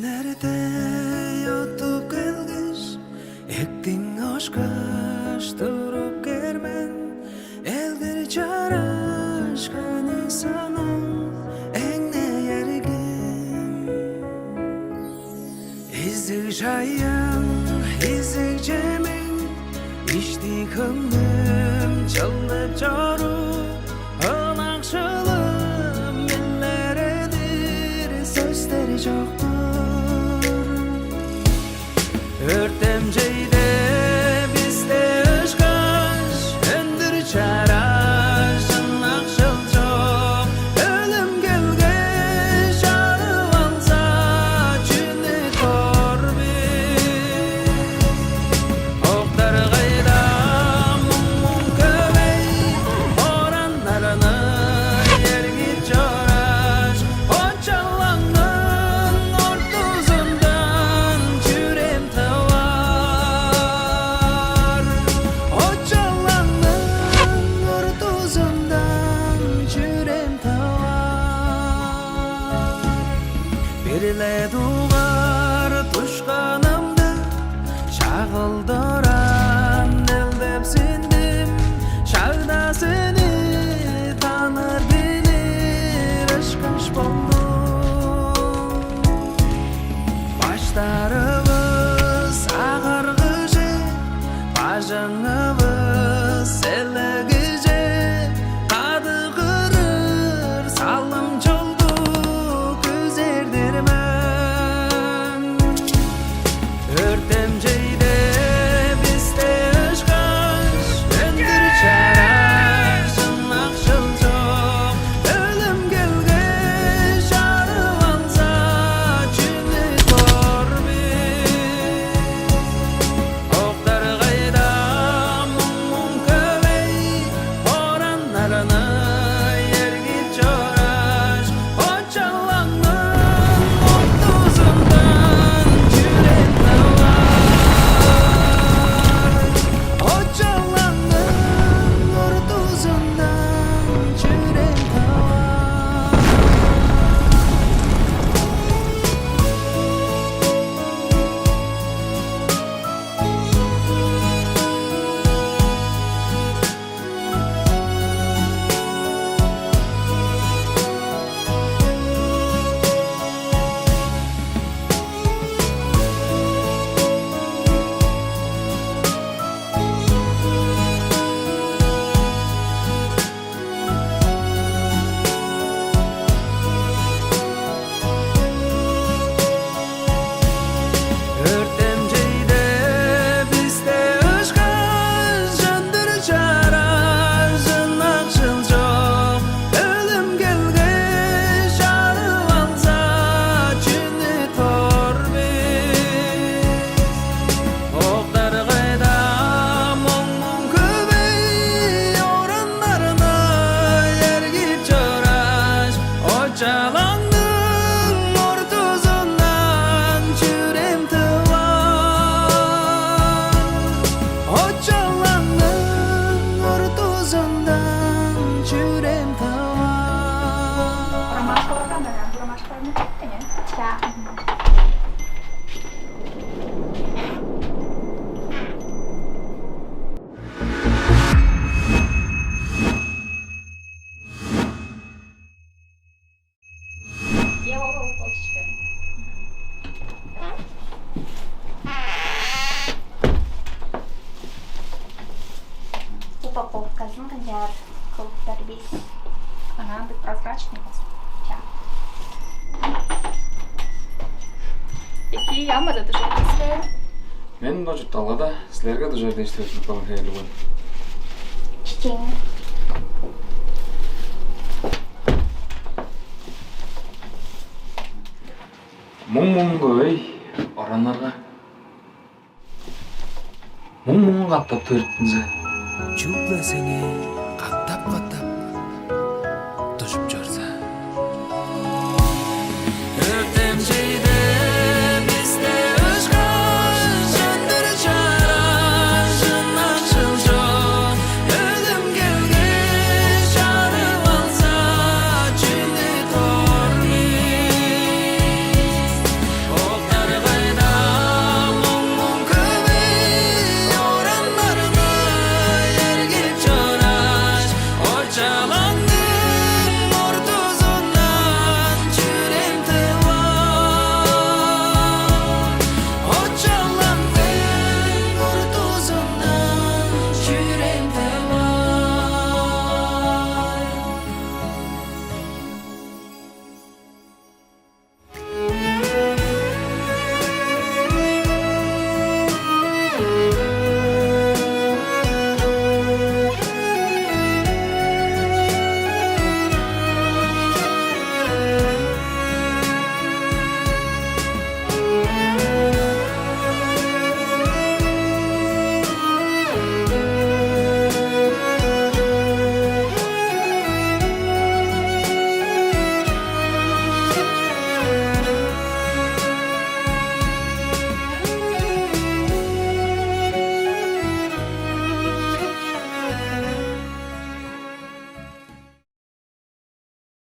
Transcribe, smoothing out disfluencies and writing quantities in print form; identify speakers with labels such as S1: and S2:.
S1: Nerede yotup gelgis ektin oşkaş durup germen eldir çaraşkan insanın egne yergin izdik çayan izdik cemin içti kındım çalıp çorup anakşılım elleredir sözleri çoktur. Örtemceyde bizde ışkaş öndür çaraş anakşıl çok ölüm gelge şarı alsa çünü korbi oktar gayda mum kövey oranlarını yergit çoraş o çalanın ortuzundan çürem Birle duvar tuşkanımdı şağıldıran eldep sindim şağda seni tanır bilir ışkış buldum başlarımız ağırgıcı başınımız selgici kadı kırır salım çoldu küzerdirme Örtemceyde bizde ışkaş öndür çaraş anakşıl çok ölüm gelge şarı alsa çünü korbi oktar gayda mum kövey oranlarını yergit çoraş o çalanın ortuzundan çürem o çalanın ortuzundan çürem Örtemceyde bizde ışkaş öndür çaraş anakşıl çok ölüm gelge şarı alsa çünü torbi oktar gayda mum kövey oranlarına yergit çoraş o çalanın ortuzundan çürem o çalanın ortuzundan çürem
S2: Ромашка ya. Я волчичка. Упаковка консерв, колбис. Она будет прозрачной. Peki yanmadı dışarısı.
S3: Мен мына жұртты алғада, сілерге де жерде естіретін қалың хейлі ғой.
S2: Çiçeğini.
S3: Мұң көй, оранларға. Мұң қаптап төрттіңізі.
S1: 죽다 생에 갑답 같다